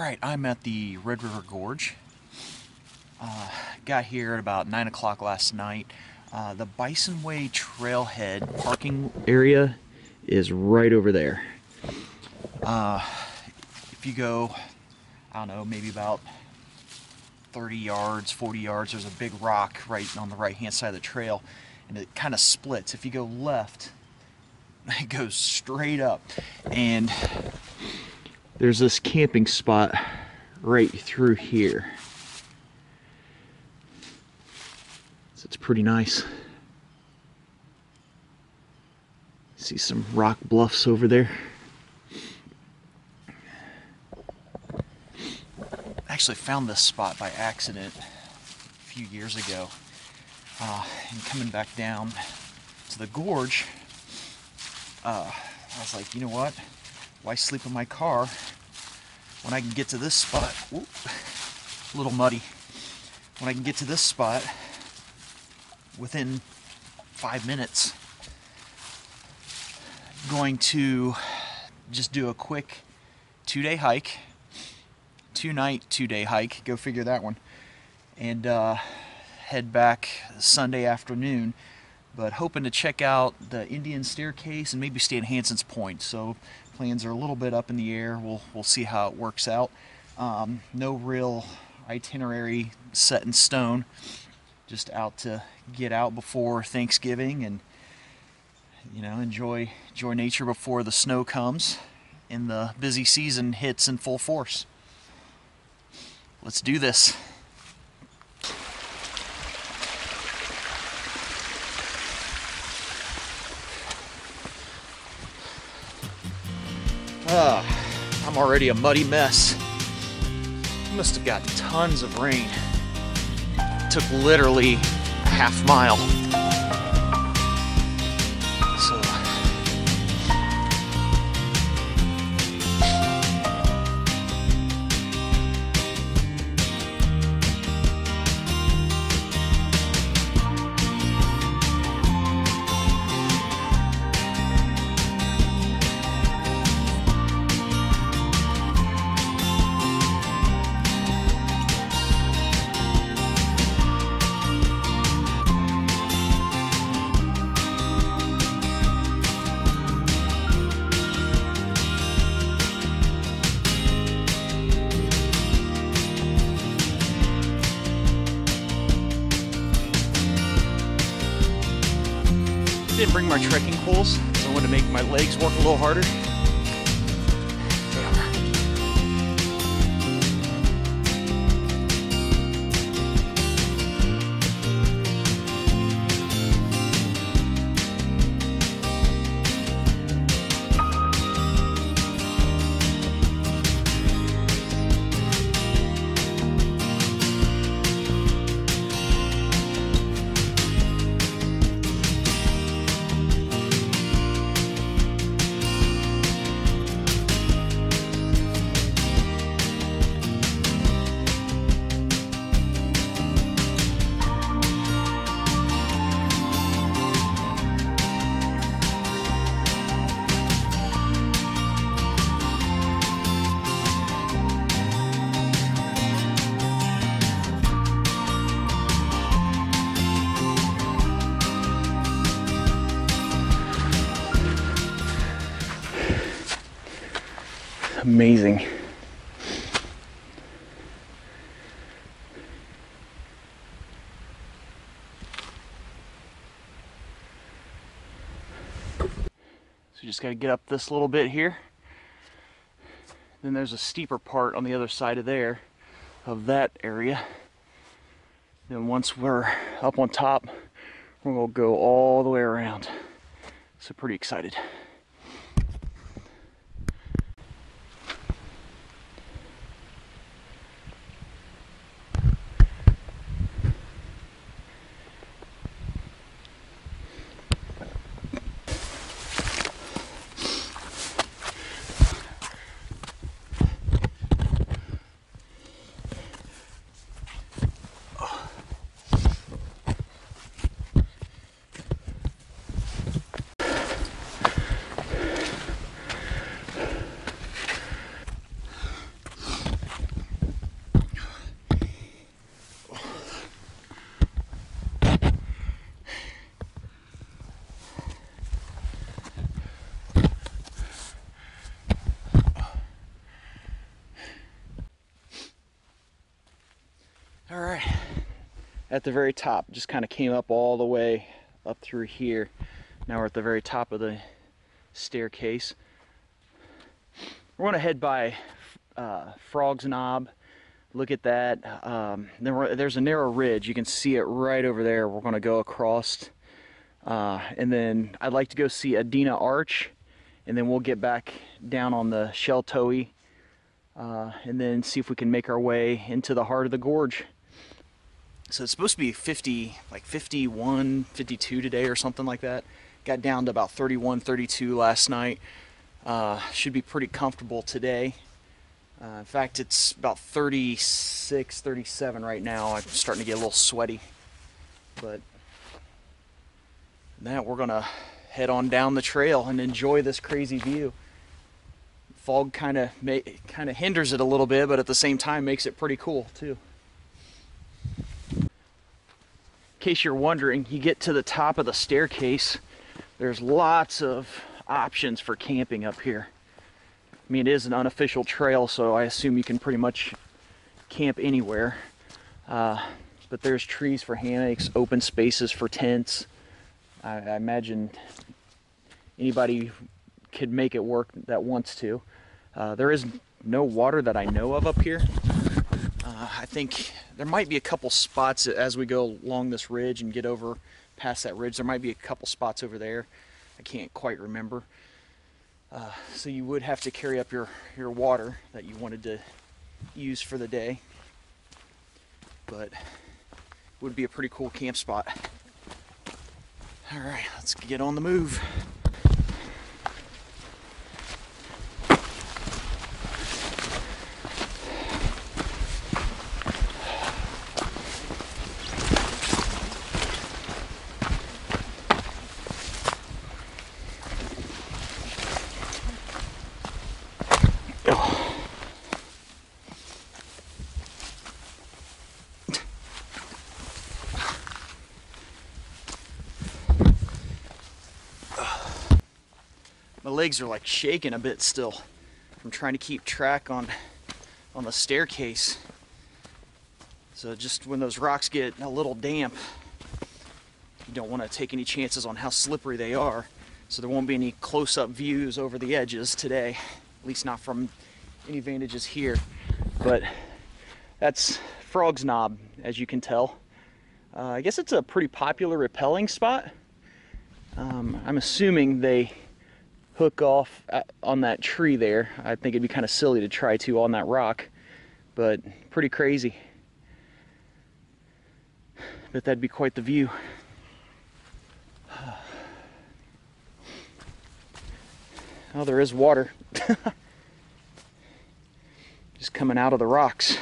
Alright, I'm at the Red River Gorge. Got here at about 9 o'clock last night. The Bison Way trailhead parking area is right over there. If you go, I don't know, maybe about 30 yards, 40 yards, there's a big rock right on the right hand side of the trail, and it kind of splits. If you go left, it goes straight up, and there's this camping spot right through here. So it's pretty nice. See some rock bluffs over there. I actually found this spot by accident a few years ago. And coming back down to the gorge, I was like, you know what? Why sleep in my car when I can get to this spot? Whoop, a little muddy. When I can get to this spot within 5 minutes. Going to just do a quick 2-day hike. 2-night, 2-day hike. Go figure that one. And head back Sunday afternoon. But hoping to check out the Indian Staircase and maybe stay at Hansens Point. So plans are a little bit up in the air. We'll see how it works out. No real itinerary set in stone. Just out to get out before Thanksgiving and, you know, enjoy nature before the snow comes and the busy season hits in full force. Let's do this. I'm already a muddy mess. Must have got tons of rain. Took literally a half mile. So didn't bring my trekking poles, so I wanted to make my legs work a little harder. Amazing. So you just got to get up this little bit here. Then there's a steeper part on the other side of there, of that area. Then once we're up on top, we're going to go all the way around. So pretty excited. at the very top. Just kind of came up all the way up through here. Now we're at the very top of the staircase. We're going to head by Frog's Knob. Look at that. There's a narrow ridge. You can see it right over there. We're going to go across. And then I'd like to go see Adina Arch. And then we'll get back down on the Sheltowee. And then see if we can make our way into the heart of the gorge. So it's supposed to be 50, like 51, 52 today or something like that. Got down to about 31, 32 last night. Should be pretty comfortable today. In fact, it's about 36, 37 right now. I'm starting to get a little sweaty. But now we're gonna head on down the trail and enjoy this crazy view. Fog kind of hinders it a little bit, but at the same time makes it pretty cool too. In case you're wondering, you get to the top of the staircase, there's lots of options for camping up here. I mean, it is an unofficial trail, so I assume you can pretty much camp anywhere. But there's trees for hammocks, open spaces for tents. I imagine anybody could make it work that wants to. There is no water that I know of up here. I think there might be a couple spots as we go along this ridge and get over past that ridge. There might be a couple spots over there. I can't quite remember. So you would have to carry up your water that you wanted to use for the day. But it would be a pretty cool camp spot. All right, let's get on the move. My legs are like shaking a bit still. I'm trying to keep track on the staircase. So just when those rocks get a little damp, you don't want to take any chances on how slippery they are. So there won't be any close-up views over the edges today, at least not from any vantages here. But that's Frog's Knob, as you can tell. I guess it's a pretty popular rappelling spot. I'm assuming they hook off on that tree there. I think it'd be kind of silly to try to on that rock, but pretty crazy. Bet that'd be quite the view. Oh, there is water. Just coming out of the rocks.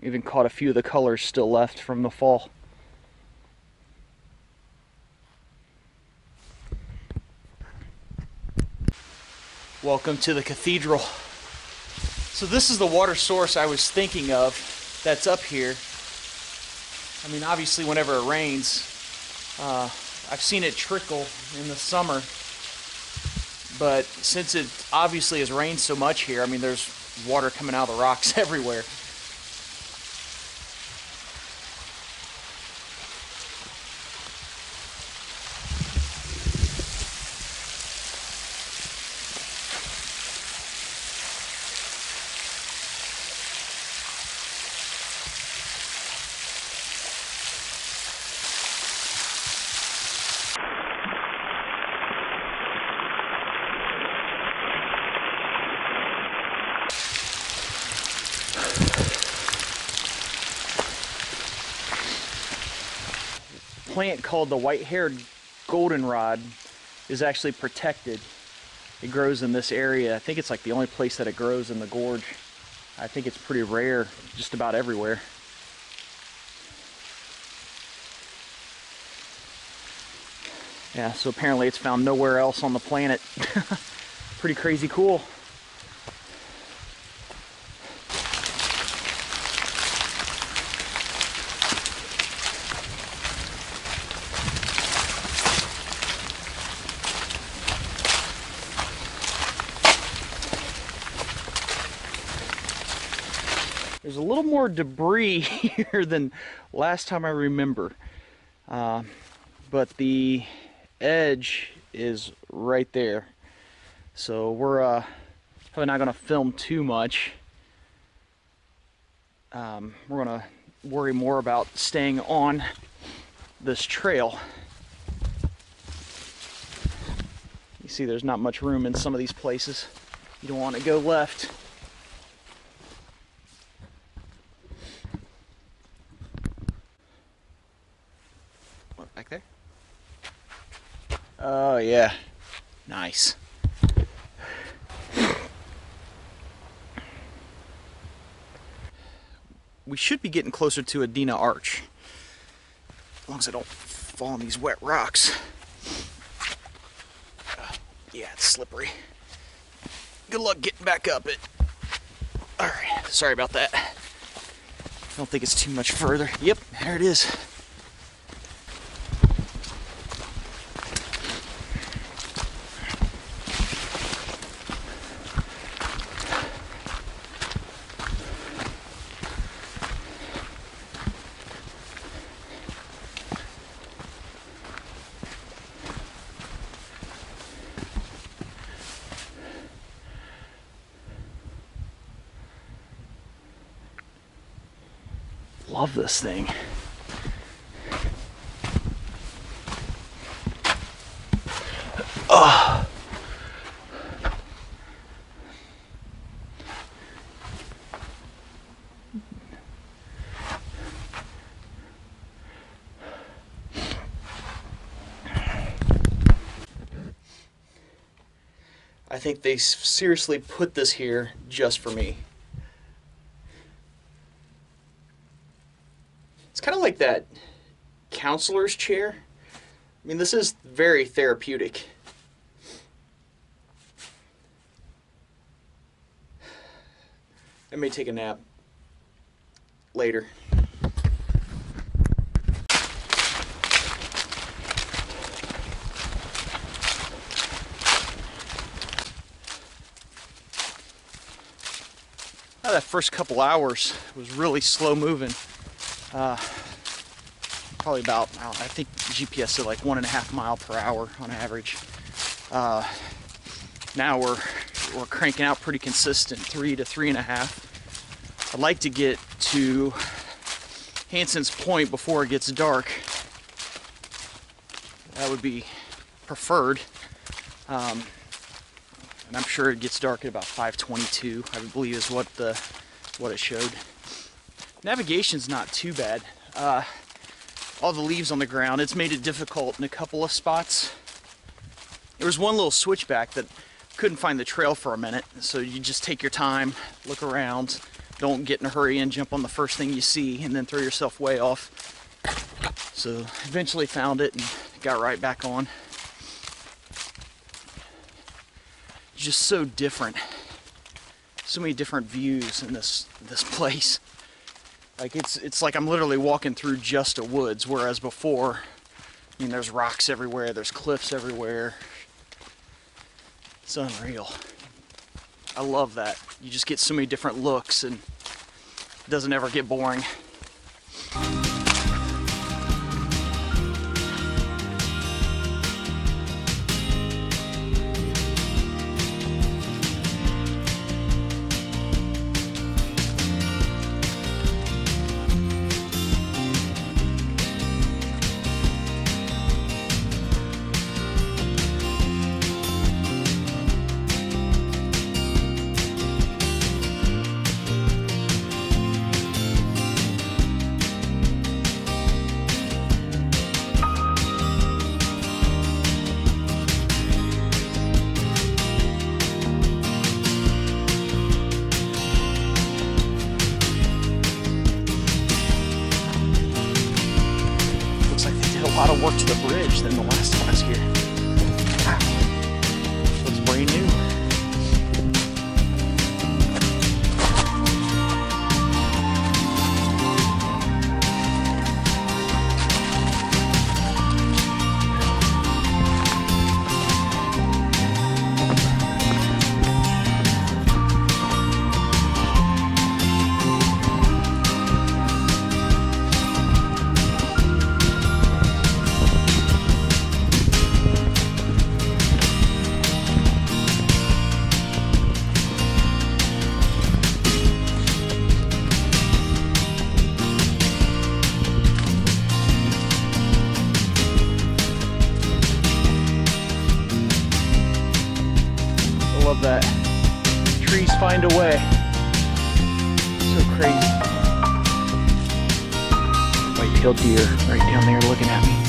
Even caught a few of the colors still left from the fall. Welcome to the cathedral. So this is the water source I was thinking of that's up here. I mean, obviously whenever it rains, I've seen it trickle in the summer, but since it obviously has rained so much here, I mean, there's water coming out of the rocks everywhere. Plant called the white-haired goldenrod is actually protected. It grows in this area. I think it's like the only place that it grows in the gorge. I think it's pretty rare just about everywhere. Yeah, so apparently it's found nowhere else on the planet. Pretty crazy cool. There's a little more debris here than last time I remember. But the edge is right there. So we're probably not going to film too much. We're going to worry more about staying on this trail. You see there's not much room in some of these places. You don't want to go left. What, back there? Oh yeah, nice. We should be getting closer to Adina Arch, as long as I don't fall on these wet rocks. Yeah, it's slippery. Good luck getting back up it. Alright, sorry about that. I don't think it's too much further. Yep, there it is. Love this thing. Oh. I think they seriously put this here just for me. It's kind of like that counselor's chair. I mean, this is very therapeutic. I may take a nap later. That first couple hours was really slow moving. Probably about, I think GPS said like 1.5 miles per hour on average. Now we're cranking out pretty consistent, 3 to 3.5. I'd like to get to Hansens Point before it gets dark. That would be preferred. And I'm sure it gets dark at about 5:22, I believe is what it showed. Navigation's not too bad. All the leaves on the ground, it's made it difficult in a couple of spots. There was one little switchback that couldn't find the trail for a minute, so you just take your time, look around, don't get in a hurry and jump on the first thing you see and then throw yourself way off. So eventually found it and got right back on. Just so different. So many different views in this place. Like it's like I'm literally walking through just a woods, whereas before, I mean, there's rocks everywhere, there's cliffs everywhere. It's unreal. I love that. You just get so many different looks and it doesn't ever get boring. A lot of work to the bridge than the last time I was here. Wow. Looks brand new. crazy. White-tailed deer right down there looking at me.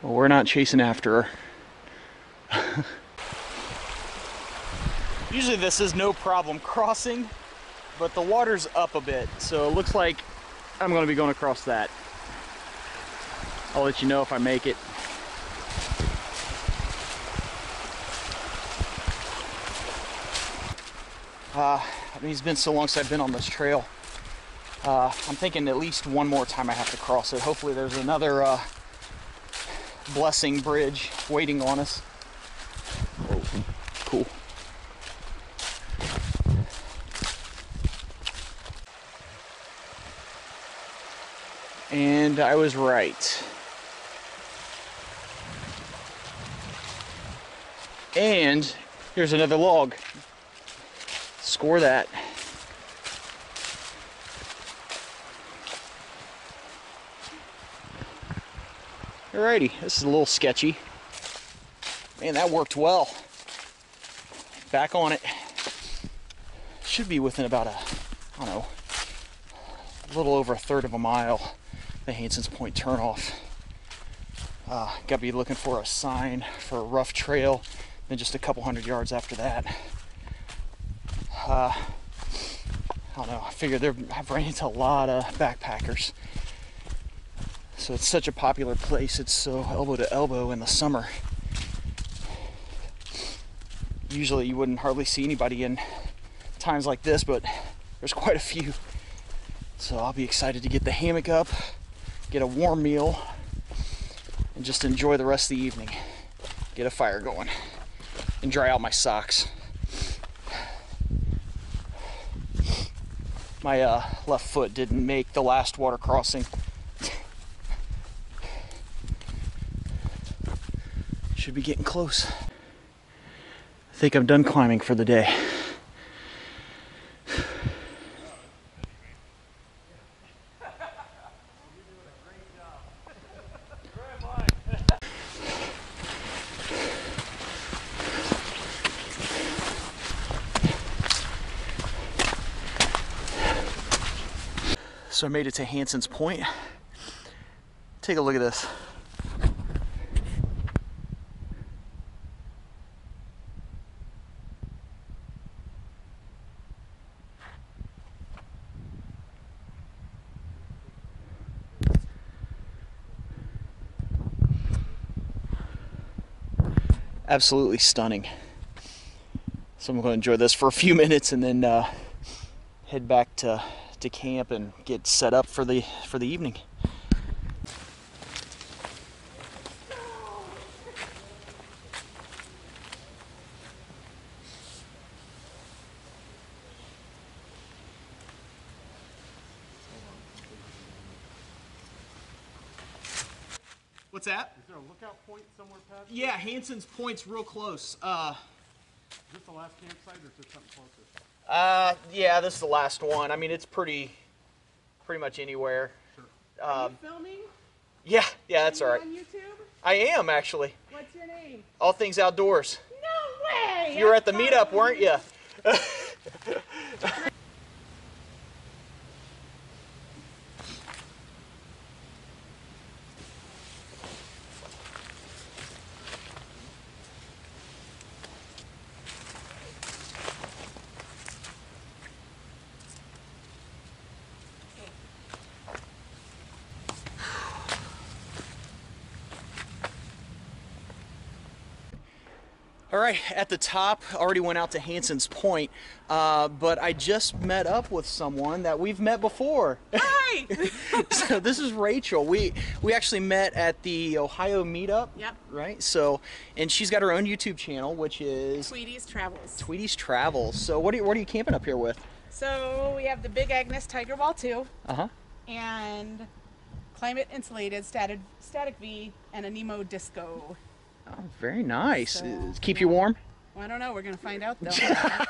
Well, we're not chasing after her. Usually this is no problem crossing, but the water's up a bit, so it looks like I'm going to be going across that. I'll let you know if I make it. I mean, it's been so long since I've been on this trail. I'm thinking at least one more time I have to cross it. Hopefully there's another blessing bridge waiting on us. Oh, cool. And I was right. And here's another log. Score that. Alrighty, this is a little sketchy. Man, that worked well. Back on it. Should be within about I don't know, a little over a third of a mile, the Hansens Point turnoff. Gotta be looking for a sign for a rough trail, then just a couple hundred yards after that. I don't know, I figured I've ran into a lot of backpackers. So it's such a popular place, it's so elbow to elbow in the summer. Usually you wouldn't hardly see anybody in times like this, but there's quite a few. So I'll be excited to get the hammock up, get a warm meal, and just enjoy the rest of the evening. Get a fire going, and dry out my socks. My left foot didn't make the last water crossing. Should be getting close. I think I'm done climbing for the day. So I made it to Hansens Point. Take a look at this. Absolutely stunning. So I'm going to enjoy this for a few minutes and then head back to camp and get set up for the evening. What's that? Is there a lookout point somewhere past? Yeah, Hansens Point's real close. Is this the last campsite or is there something closer? Yeah, this is the last one. I mean, it's pretty much anywhere. Sure. Are you filming? Yeah, that's all right. On YouTube? I am, actually. What's your name? All Things Outdoors. No way! You were at the meetup, weren't you? All right, at the top, already went out to Hansens Point, but I just met up with someone that we've met before. Hi! So this is Rachel. We actually met at the Ohio meetup. Yep. Right. So, and she's got her own YouTube channel, which is Tweety's Travels. Tweety's Travels. So what are you camping up here with? So we have the Big Agnes Tiger Ball 2 And climate insulated static V and a Nemo Disco. oh, very nice. So, Keep you warm? Well, I don't know. We're going to find out though. I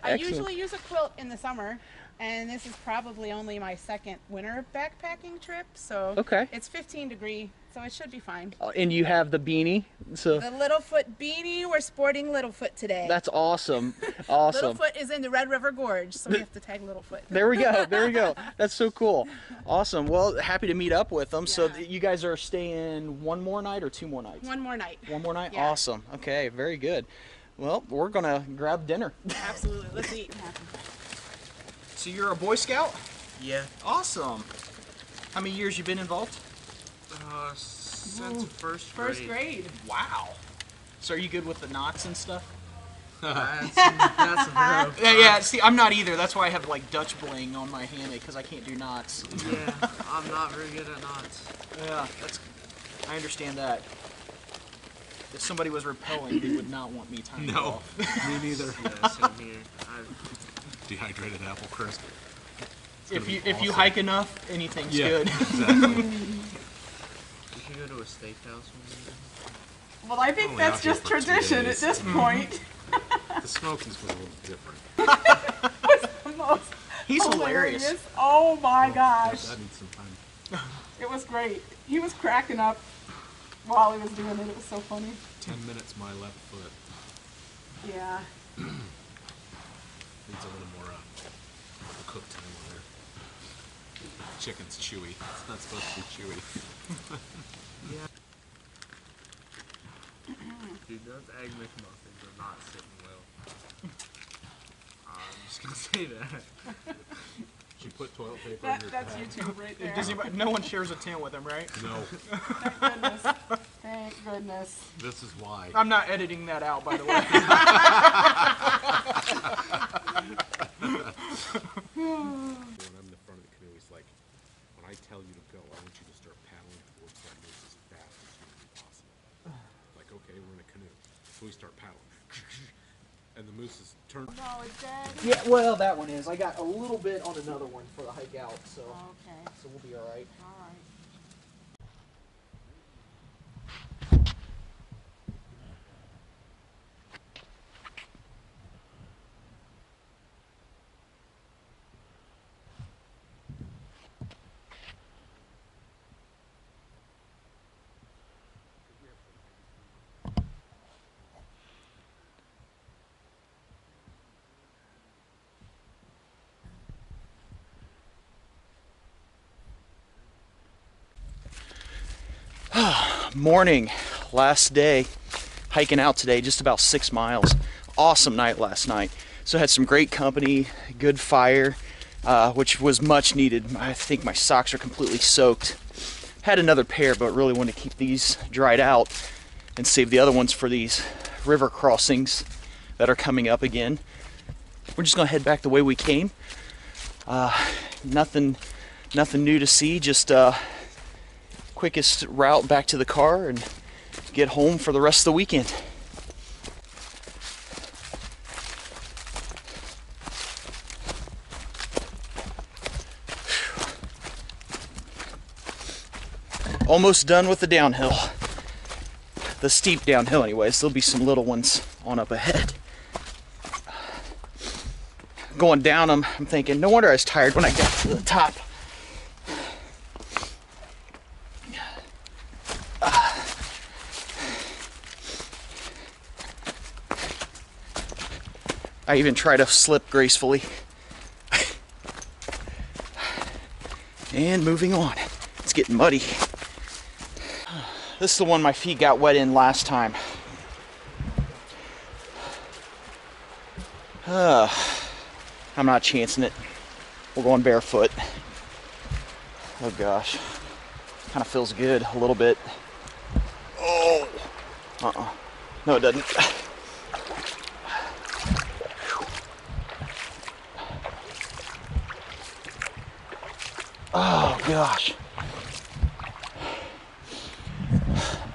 Excellent. usually use a quilt in the summer, and this is probably only my second winter backpacking trip. So Okay. it's 15 degree, so it should be fine. And you have the beanie. So The Littlefoot beanie. We're sporting Littlefoot today. that's awesome. Awesome. Littlefoot is in the Red River Gorge, so we have to tag Littlefoot. There we go. There we go. That's so cool. Awesome. Well, happy to meet up with them. So Yeah. you guys are staying one more night or two more nights? One more night. One more night? Yeah. Awesome. Okay, very good. Well, we're going to grab dinner. Absolutely. Let's eat and have some. So you're a Boy Scout? Yeah. Awesome. How many years you been involved? Since first grade. First grade. Wow. So are you good with the knots and stuff? That's a bit Yeah, see, I'm not either. That's why I have like Dutch bling on my hammock, because I can't do knots. Yeah, I'm not very good at knots. Yeah, I understand that. If somebody was repelling, they would not want me tying it No, off. me neither. Yeah, same here. Dehydrated apple crisp. If you awesome. hike enough, anything's Yeah, good. exactly. We should go to a steakhouse one day. Well, I think Only out that's here just for 2 tradition at days. this point. The smoking's was a little different. The most He's hilarious. Oh my gosh. That needs some time. It was great. He was cracking up while he was doing it. It was so funny. 10 minutes, my left foot. Yeah. Needs a little more cook time on there. Chicken's chewy. It's not supposed to be chewy. Dude, those egg McMuffins are not sitting well. I'm just gonna say that. She put toilet paper in her That's bag. YouTube right there. Does anybody, no one shares a tent with him, right? No, Thank goodness. Thank goodness. this is why. I'm not editing that out, by the way. When I'm in the front of the canoe, he's like, when I tell you to go, I want you to start paddling towards that moose as fast as humanly possible. Like, okay, we're in a canoe. So we start paddling. And the moose is turned. No, it's dead. Yeah, well, that one is. I got a little bit on another one for the hike out, so Okay. we'll be all right. All right. Morning, last day, hiking out today, just about 6 miles. Awesome night last night. So had some great company, good fire, which was much needed. I think my socks are completely soaked. Had another pair, but really wanted to keep these dried out and save the other ones for these river crossings that are coming up again. We're just gonna head back the way we came. Nothing new to see, just quickest route back to the car and get home for the rest of the weekend. Almost done with the downhill. The steep downhill anyways. There'll be some little ones on up ahead. Going down them, I'm thinking, no wonder I was tired when I got to the top. I even try to slip gracefully. And moving on. It's getting muddy. This is the one my feet got wet in last time. I'm not chancing it. We're going barefoot. Oh gosh. Kind of feels good a little bit. Oh. No, it doesn't. Oh gosh.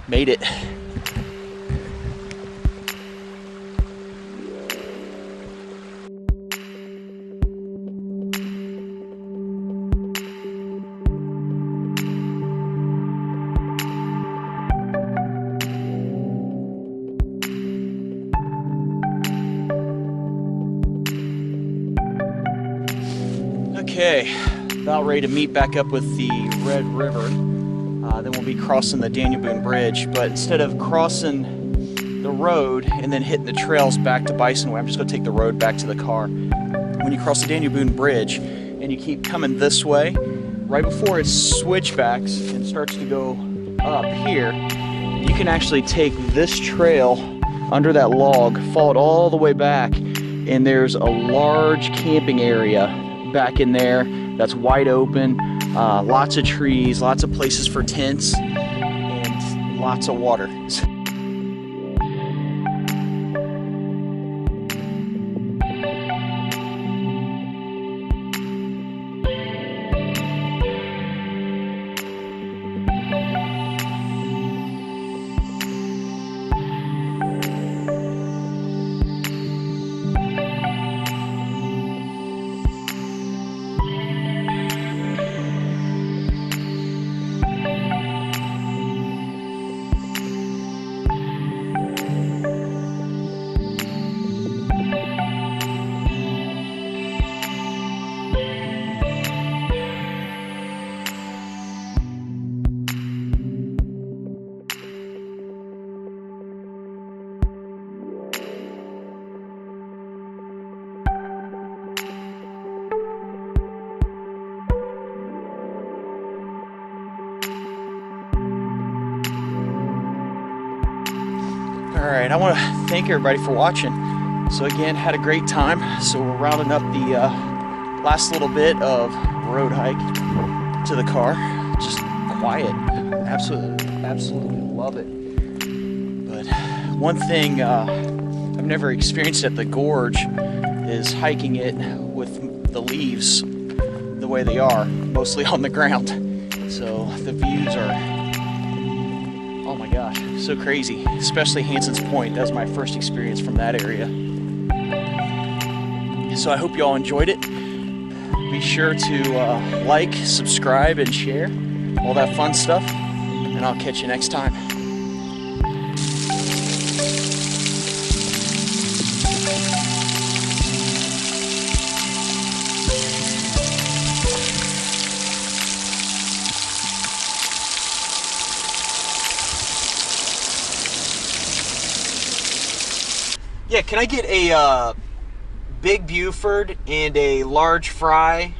Made it. Okay, about ready to meet back up with the Red River. Then we'll be crossing the Daniel Boone Bridge, but instead of crossing the road and then hitting the trails back to Bison Way, I'm just going to take the road back to the car. When you cross the Daniel Boone Bridge and you keep coming this way, right before it switchbacks and starts to go up here, you can actually take this trail under that log, follow it all the way back, and there's a large camping area back in there that's wide open. Lots of trees, lots of places for tents, and lots of water. Alright, I want to thank everybody for watching. So again, had a great time. So we're rounding up the last little bit of road hike to the car. Just quiet. Absolutely love it. But one thing I've never experienced at the gorge is hiking it with the leaves the way they are, mostly on the ground. So the views are, oh my gosh, so crazy, especially Hansens Point. That was my first experience from that area. So I hope you all enjoyed it. Be sure to like, subscribe, and share, all that fun stuff, and I'll catch you next time. Yeah, can I get a big Buford and a large fry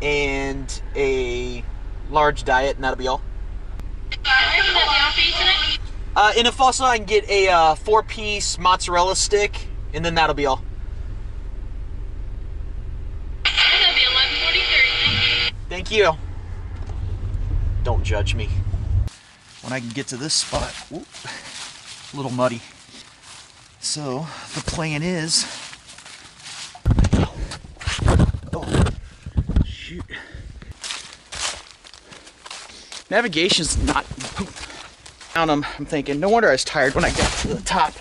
and a large diet, and that'll be all? And if also I can get a 4-piece mozzarella stick, and then that'll be all. That'll be 11:43. Thank you. Don't judge me. When I can get to this spot, whoop, a little muddy. So the plan is, oh shoot, navigation's not. I'm thinking, no wonder I was tired when I got to the top.